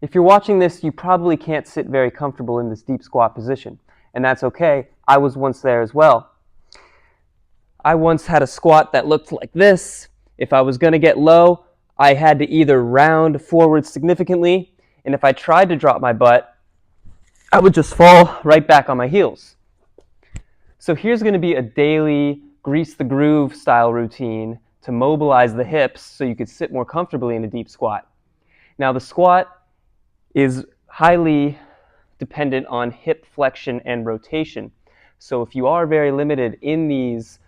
If you're watching this, you probably can't sit very comfortable in this deep squat position, and that's okay. I was once there as well. I once had a squat that looked like this. If I was going to get low, I had to either round forward significantly, and if I tried to drop my butt, I would just fall right back on my heels. So here's going to be a daily grease the groove style routine to mobilize the hips so you could sit more comfortably in a deep squat. Now the squat is highly dependent on hip flexion and rotation. So if you are very limited in these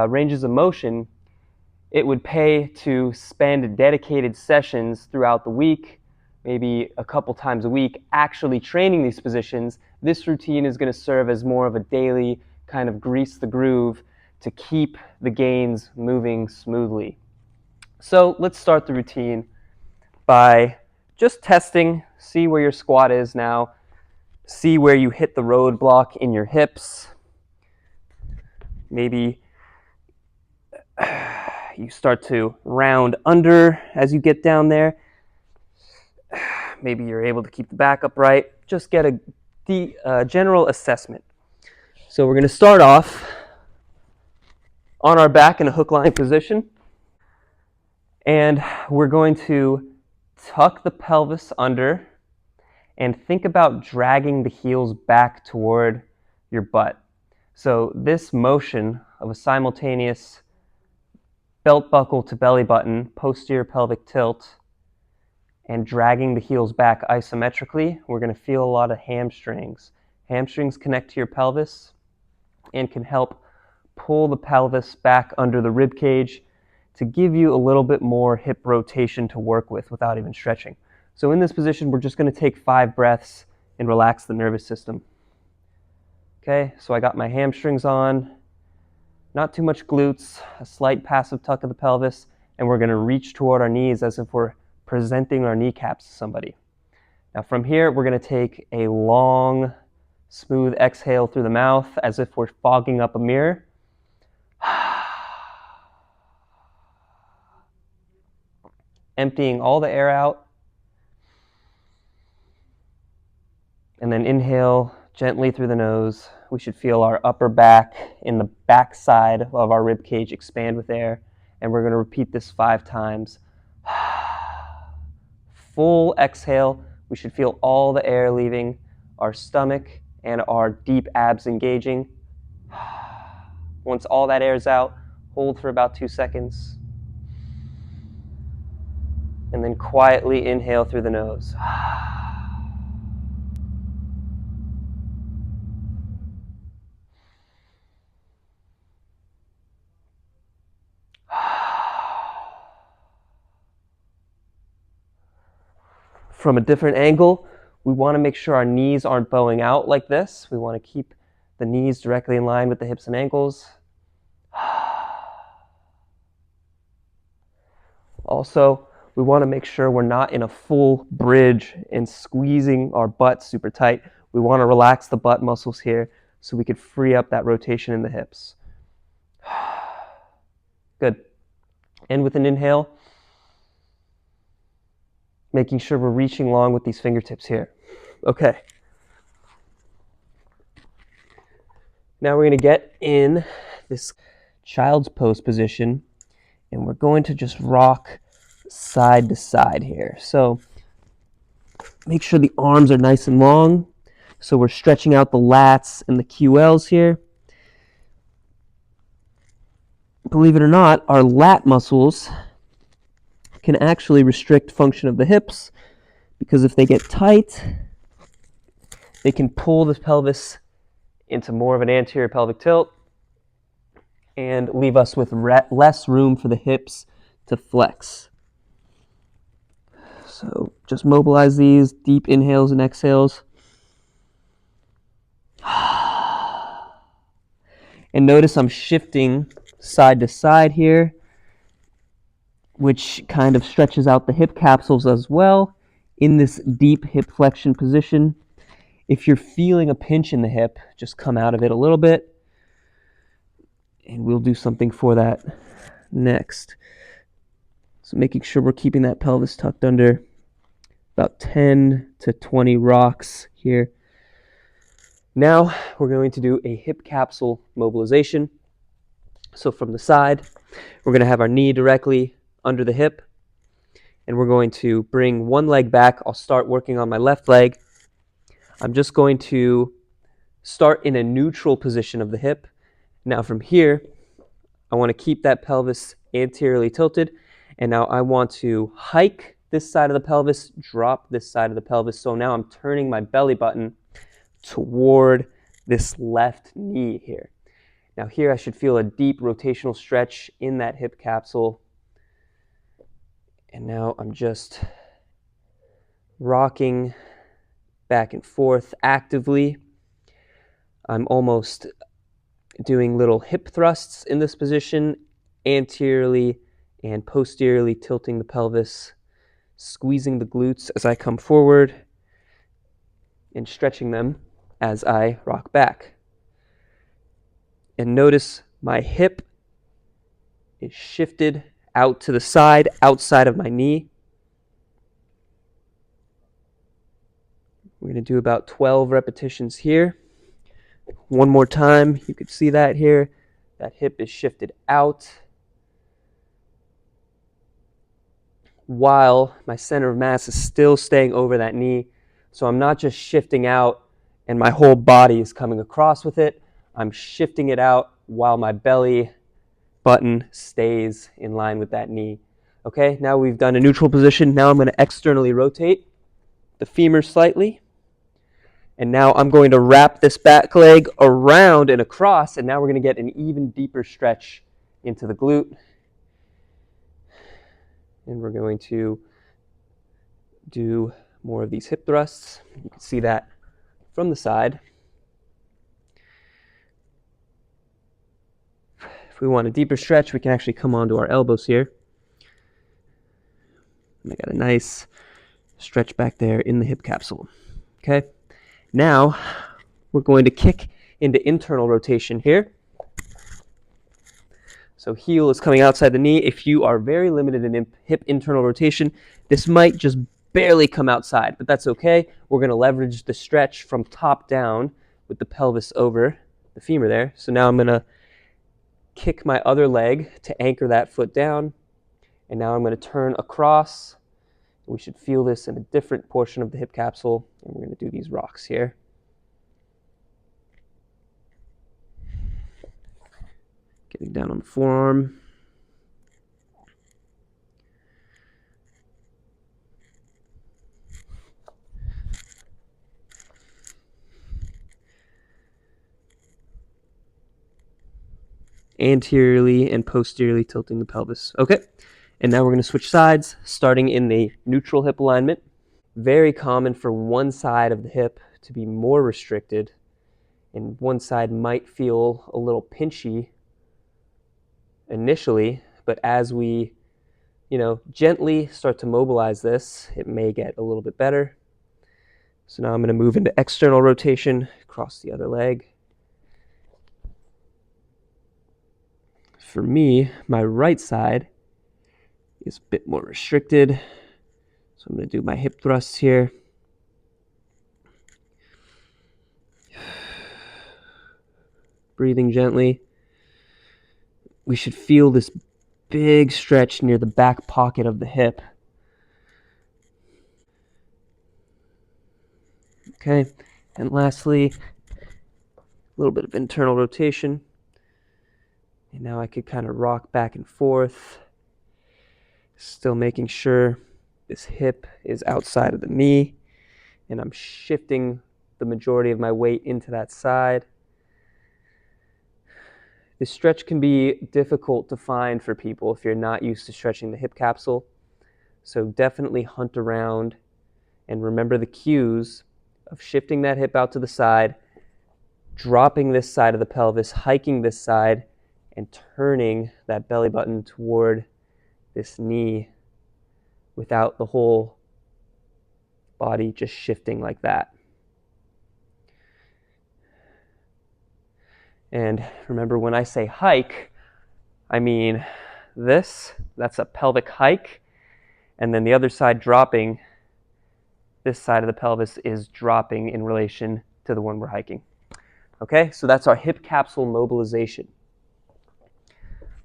ranges of motion, it would pay to spend dedicated sessions throughout the week, maybe a couple times a week, actually training these positions. This routine is going to serve as more of a daily kind of grease the groove to keep the gains moving smoothly. So let's start the routine by just testing, see where your squat is now, see where you hit the roadblock in your hips. Maybe you start to round under as you get down there. Maybe you're able to keep the back upright. Just get a general assessment. So we're going to start off on our back in a hook lying position. And we're going to tuck the pelvis under and think about dragging the heels back toward your butt. So this motion of a simultaneous belt buckle to belly button, posterior pelvic tilt, and dragging the heels back isometrically, we're going to feel a lot of hamstrings. Hamstrings connect to your pelvis and can help pull the pelvis back under the rib cage to give you a little bit more hip rotation to work with without even stretching. So in this position, we're just going to take 5 breaths and relax the nervous system. Okay, so I got my hamstrings on, not too much glutes, a slight passive tuck of the pelvis, and we're going to reach toward our knees as if we're presenting our kneecaps to somebody. Now from here, we're going to take a long, smooth exhale through the mouth as if we're fogging up a mirror. Emptying all the air out. And then inhale gently through the nose. We should feel our upper back in the back side of our rib cage expand with air. And we're going to repeat this 5 times. Full exhale. We should feel all the air leaving our stomach and our deep abs engaging. Once all that air is out, hold for about 2 seconds. And then quietly inhale through the nose. From a different angle, we want to make sure our knees aren't bowing out like this. We want to keep the knees directly in line with the hips and ankles. Also, we want to make sure we're not in a full bridge and squeezing our butt super tight. We want to relax the butt muscles here so we could free up that rotation in the hips. Good. And with an inhale, making sure we're reaching long with these fingertips here. Okay. Now we're going to get in this child's pose position, and we're going to just rock side to side here. So make sure the arms are nice and long. So we're stretching out the lats and the QLs here. Believe it or not, our lat muscles can actually restrict function of the hips, because if they get tight, they can pull the pelvis into more of an anterior pelvic tilt and leave us with less room for the hips to flex. So just mobilize these deep inhales and exhales. And notice I'm shifting side to side here, which kind of stretches out the hip capsules as well in this deep hip flexion position. If you're feeling a pinch in the hip, just come out of it a little bit, and we'll do something for that next. So making sure we're keeping that pelvis tucked under, about 10 to 20 rocks here. Now we're going to do a hip capsule mobilization. So from the side, we're going to have our knee directly under the hip, and we're going to bring one leg back. I'll start working on my left leg. I'm just going to start in a neutral position of the hip. Now from here, I want to keep that pelvis anteriorly tilted, and now I want to hike this side of the pelvis, drop this side of the pelvis. So now I'm turning my belly button toward this left knee here. Now here I should feel a deep rotational stretch in that hip capsule. And now I'm just rocking back and forth actively. I'm almost doing little hip thrusts in this position, anteriorly and posteriorly tilting the pelvis, squeezing the glutes as I come forward, and stretching them as I rock back. And notice my hip is shifted out to the side, outside of my knee. We're going to do about 12 repetitions here. One more time, you can see that here. That hip is shifted out while my center of mass is still staying over that knee. So I'm not just shifting out and my whole body is coming across with it. I'm shifting it out while my belly button stays in line with that knee. Okay, now we've done a neutral position. Now I'm going to externally rotate the femur slightly. And now I'm going to wrap this back leg around and across, and now we're going to get an even deeper stretch into the glute. And we're going to do more of these hip thrusts. You can see that from the side. If we want a deeper stretch, we can actually come onto our elbows here. And I got a nice stretch back there in the hip capsule. Okay. Now we're going to kick into internal rotation here. So heel is coming outside the knee. If you are very limited in hip internal rotation, this might just barely come outside, but that's okay. We're going to leverage the stretch from top down with the pelvis over the femur there. So now I'm going to kick my other leg to anchor that foot down, and now I'm going to turn across. We should feel this in a different portion of the hip capsule, and we're going to do these rocks here. Getting down on the forearm. Anteriorly and posteriorly tilting the pelvis. Okay, and now we're going to switch sides, starting in the neutral hip alignment. Very common for one side of the hip to be more restricted, and one side might feel a little pinchy initially, but as we, gently start to mobilize this, it may get a little bit better. So now I'm going to move into external rotation, across the other leg. For me, my right side is a bit more restricted. So I'm going to do my hip thrusts here. Breathing gently. We should feel this big stretch near the back pocket of the hip. Okay, and lastly, a little bit of internal rotation. And now I could kind of rock back and forth, still making sure this hip is outside of the knee, and I'm shifting the majority of my weight into that side. This stretch can be difficult to find for people if you're not used to stretching the hip capsule. So definitely hunt around and remember the cues of shifting that hip out to the side, dropping this side of the pelvis, hiking this side, and turning that belly button toward this knee without the whole body just shifting like that. And remember, when I say hike, I mean this. That's a pelvic hike. And then the other side dropping this side of the pelvis is dropping in relation to the one we're hiking. Okay, so that's our hip capsule mobilization.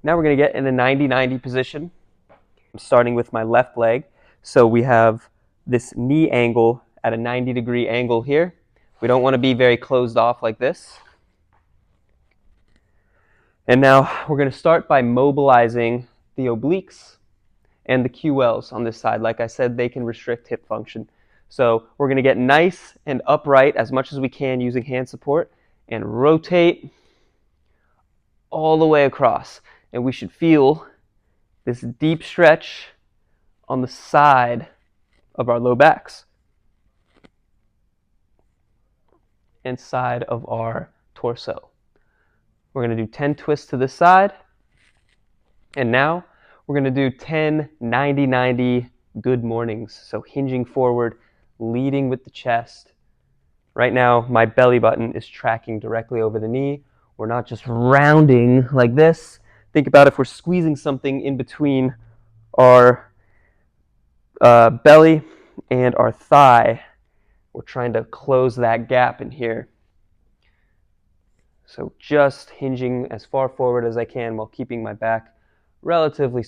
Now we're going to get in a 90-90 position. I'm starting with my left leg. So we have this knee angle at a 90-degree angle here. We don't want to be very closed off like this. And now we're going to start by mobilizing the obliques and the QLs on this side. Like I said, they can restrict hip function. So we're going to get nice and upright as much as we can using hand support and rotate all the way across. And we should feel this deep stretch on the side of our low backs and side of our torso. We're going to do 10 twists to this side. And now we're going to do 10 90-90 good mornings. So hinging forward, leading with the chest. Right now, my belly button is tracking directly over the knee. We're not just rounding like this. Think about if we're squeezing something in between our belly and our thigh. We're trying to close that gap in here. So just hinging as far forward as I can while keeping my back relatively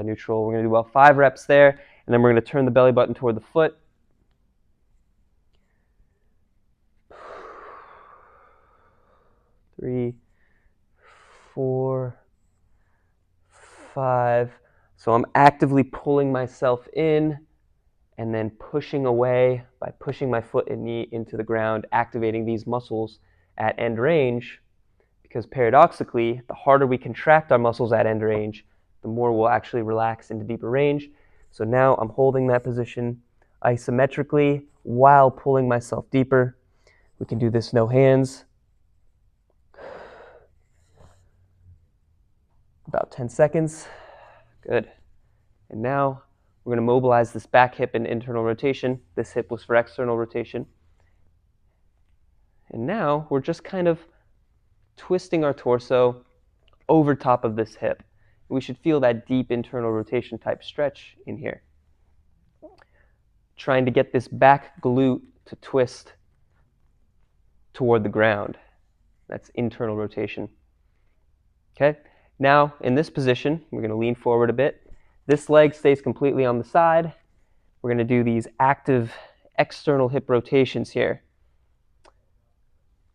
neutral. We're going to do about 5 reps there, and then we're going to turn the belly button toward the foot. 3, 4, 5. So I'm actively pulling myself in and then pushing away by pushing my foot and knee into the ground, activating these muscles at end range, because paradoxically, the harder we contract our muscles at end range, the more we'll actually relax into deeper range. So now I'm holding that position isometrically while pulling myself deeper. We can do this no hands. About 10 seconds. Good. And now we're going to mobilize this back hip in internal rotation. This hip was for external rotation. And now we're just kind of twisting our torso over top of this hip. We should feel that deep internal rotation type stretch in here. Trying to get this back glute to twist toward the ground. That's internal rotation. Okay, now in this position, we're going to lean forward a bit. This leg stays completely on the side. We're going to do these active external hip rotations here.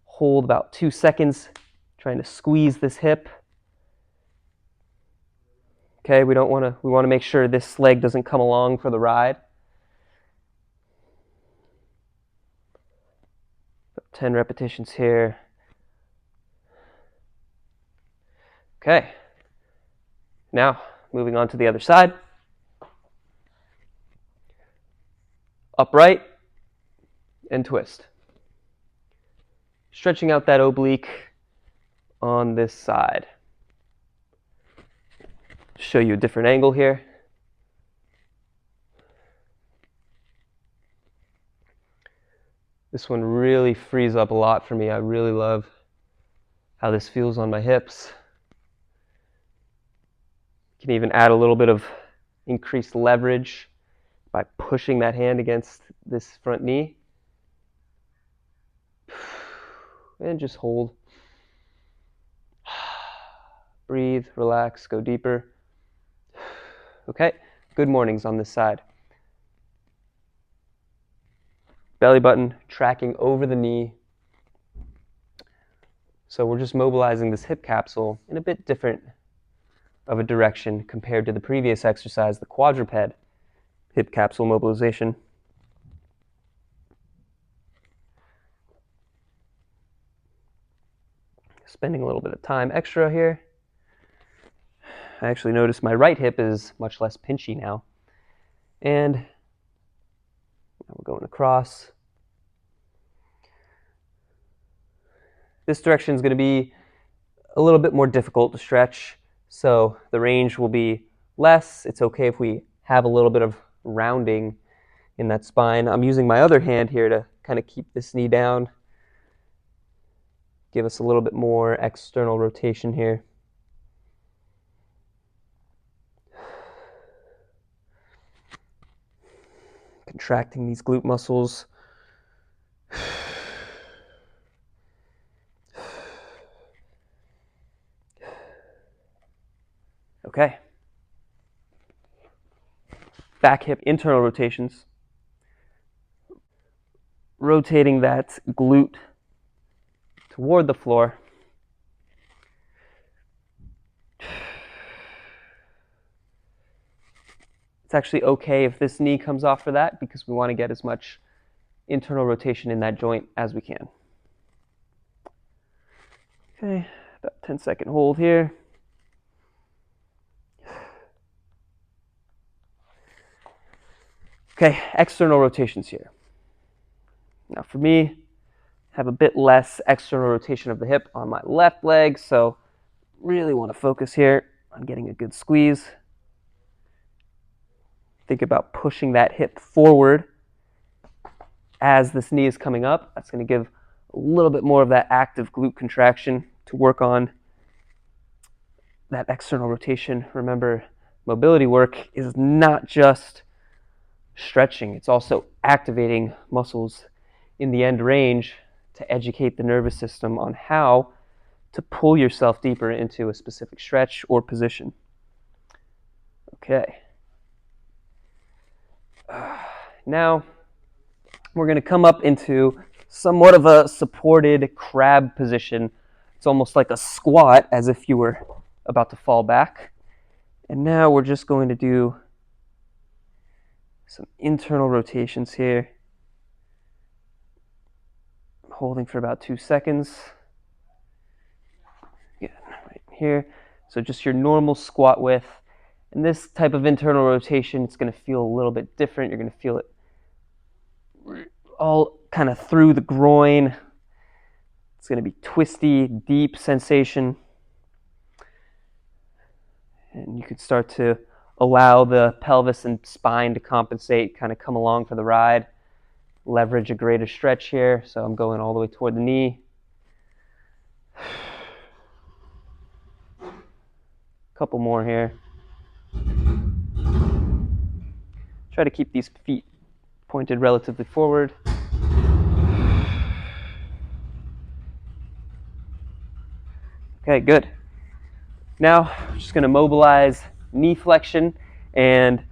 Hold about 2 seconds, trying to squeeze this hip. Okay, we want to make sure this leg doesn't come along for the ride. 10 repetitions here. Okay, now moving on to the other side. Upright and twist. Stretching out that oblique on this side. Show you a different angle here. This one really frees up a lot for me. I really love how this feels on my hips. You can even add a little bit of increased leverage by pushing that hand against this front knee. And just hold. Breathe, relax, go deeper. Okay, good mornings on this side. Belly button tracking over the knee. So we're just mobilizing this hip capsule in a bit different of a direction compared to the previous exercise, the quadruped hip capsule mobilization. Spending a little bit of time extra here. I actually noticed my right hip is much less pinchy now. And now we're going across. This direction is going to be a little bit more difficult to stretch, so the range will be less. It's okay if we have a little bit of rounding in that spine. I'm using my other hand here to kind of keep this knee down. Give us a little bit more external rotation here. Contracting these glute muscles. Okay. Back hip internal rotations. Rotating that glute toward the floor. It's actually okay if this knee comes off for that, because we want to get as much internal rotation in that joint as we can. Okay, about 10-second hold here. Okay, external rotations here. Now for me, I have a bit less external rotation of the hip on my left leg, so really want to focus here on getting a good squeeze. Think about pushing that hip forward as this knee is coming up. That's going to give a little bit more of that active glute contraction to work on that external rotation. Remember, mobility work is not just stretching, it's also activating muscles in the end range to educate the nervous system on how to pull yourself deeper into a specific stretch or position. Okay. Now we're going to come up into somewhat of a supported crab position. It's almost like a squat, as if you were about to fall back. And now we're just going to do some internal rotations here. Holding for about 2 seconds. Yeah, right here. So just your normal squat width. And this type of internal rotation, it's going to feel a little bit different. You're going to feel it all kind of through the groin. It's going to be twisty, deep sensation. And you could start to allow the pelvis and spine to compensate, kind of come along for the ride. Leverage a greater stretch here. So I'm going all the way toward the knee. Couple more here. Try to keep these feet pointed relatively forward. Okay, good. Now, I'm just going to mobilize knee flexion and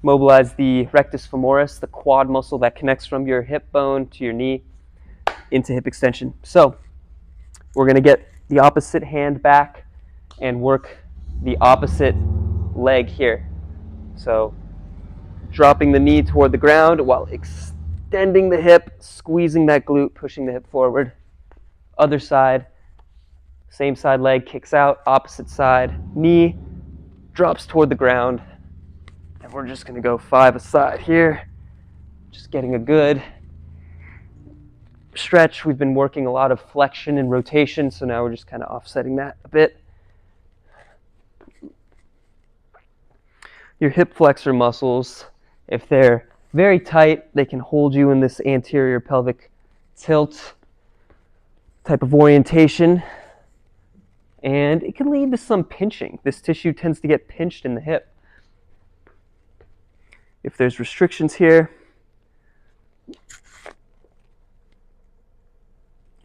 mobilize the rectus femoris, the quad muscle that connects from your hip bone to your knee into hip extension. So, we're going to get the opposite hand back and work the opposite leg here. So, dropping the knee toward the ground while extending the hip, squeezing that glute, pushing the hip forward. Other side, same side leg kicks out, opposite side, knee drops toward the ground. And we're just going to go 5 aside here. Just getting a good stretch. We've been working a lot of flexion and rotation, so now we're just kind of offsetting that a bit. Your hip flexor muscles, if they're very tight, they can hold you in this anterior pelvic tilt type of orientation, and it can lead to some pinching. This tissue tends to get pinched in the hip. If there's restrictions here.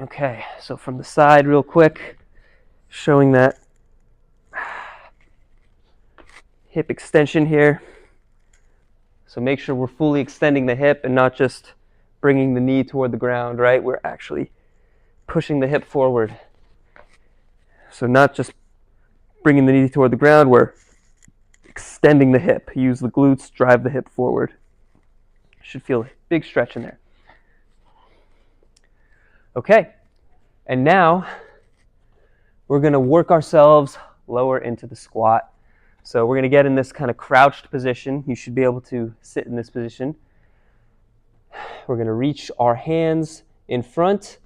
Okay, so from the side real quick, showing that hip extension here. So make sure we're fully extending the hip and not just bringing the knee toward the ground, right? We're actually pushing the hip forward. So not just bringing the knee toward the ground, we're extending the hip. Use the glutes, drive the hip forward. Should feel a big stretch in there. Okay, and now we're going to work ourselves lower into the squat. So we're going to get in this kind of crouched position. You should be able to sit in this position. We're going to reach our hands in front.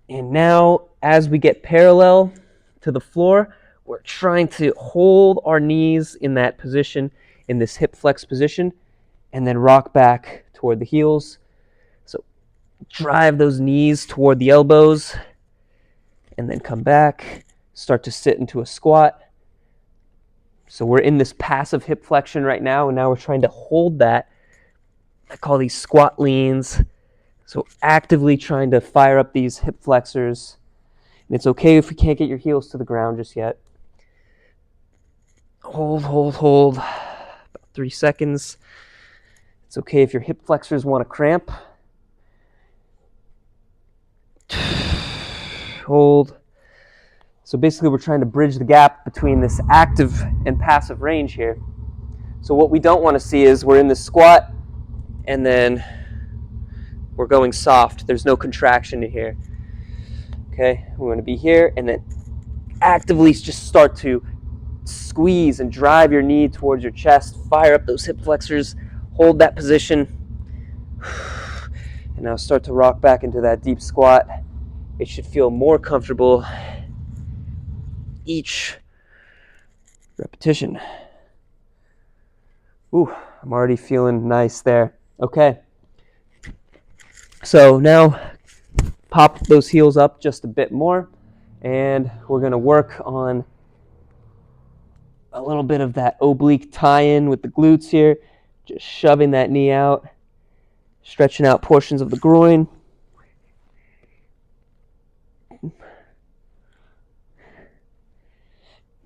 And now, as we get parallel to the floor, we're trying to hold our knees in that position, in this hip flex position, and then rock back toward the heels. So drive those knees toward the elbows, and then come back, start to sit into a squat. So we're in this passive hip flexion right now, and now we're trying to hold that I call these squat leans. So actively trying to fire up these hip flexors. And it's okay if you can't get your heels to the ground just yet. Hold, hold, hold. About 3 seconds. It's okay if your hip flexors want to cramp. Hold. So basically we're trying to bridge the gap between this active and passive range here. So what we don't want to see is we're in this squat and then we're going soft. There's no contraction in here. Okay, we want to be here and then actively just start to squeeze and drive your knee towards your chest. Fire up those hip flexors. Hold that position. And now start to rock back into that deep squat. It should feel more comfortable each repetition. Ooh, I'm already feeling nice there. Okay. So now pop those heels up just a bit more, and we're going to work on a little bit of that oblique tie-in with the glutes here, just shoving that knee out, stretching out portions of the groin.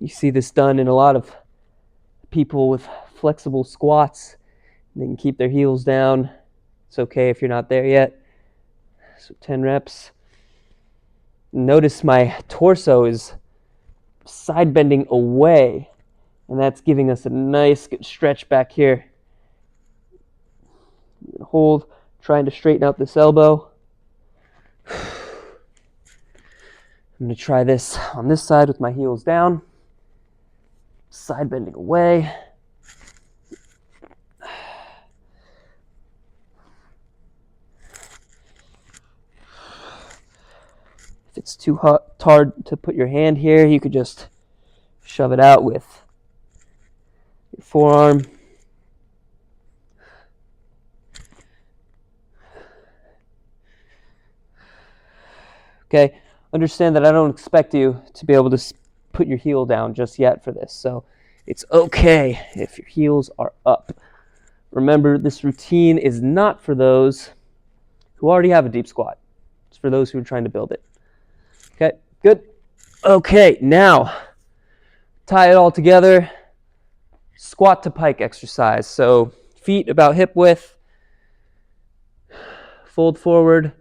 You see this done in a lot of people with flexible squats. They can keep their heels down. It's okay if you're not there yet. So 10 reps. Notice my torso is side bending away, and that's giving us a nice good stretch back here. Hold, trying to straighten out this elbow. I'm going to try this on this side with my heels down. Side bending away. If it's too hard to put your hand here, you could just shove it out with your forearm. Okay, understand that I don't expect you to be able to put your heel down just yet for this, so it's okay if your heels are up. Remember, this routine is not for those who already have a deep squat. It's for those who are trying to build it. Okay, good. Okay, now tie it all together. Squat to pike exercise. So feet about hip width. Fold forward.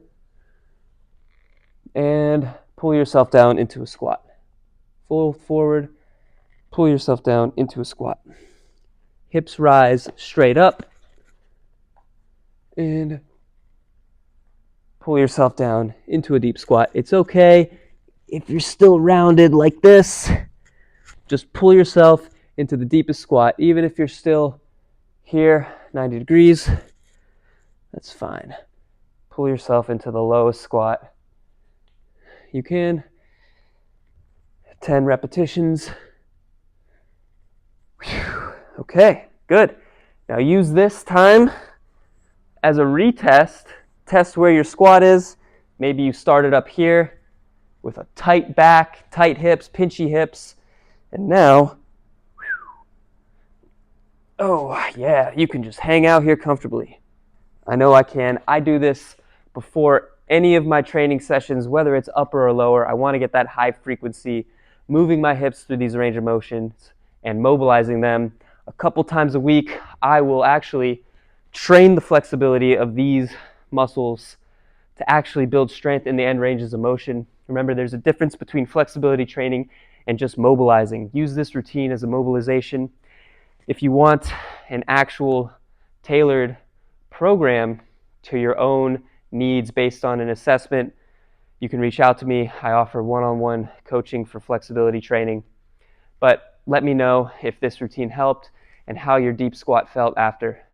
And pull yourself down into a squat. Fold forward. Pull yourself down into a squat. Hips rise straight up. And pull yourself down into a deep squat. It's okay if you're still rounded like this. Just pull yourself into the deepest squat. Even if you're still here, 90 degrees, that's fine. Pull yourself into the lowest squat you can. 10 repetitions. Whew. Okay, good. Now use this time as a retest. Test where your squat is. Maybe you started up here with a tight back, tight hips, pinchy hips. And now, oh yeah, you can just hang out here comfortably. I know I can. I do this before any of my training sessions, whether it's upper or lower. I want to get that high frequency, moving my hips through these range of motions and mobilizing them. A couple times a week, I will actually train the flexibility of these muscles to actually build strength in the end ranges of motion. Remember, there's a difference between flexibility training and just mobilizing. Use this routine as a mobilization. If you want an actual tailored program to your own needs based on an assessment, you can reach out to me. I offer one-on-one coaching for flexibility training. But let me know if this routine helped and how your deep squat felt after.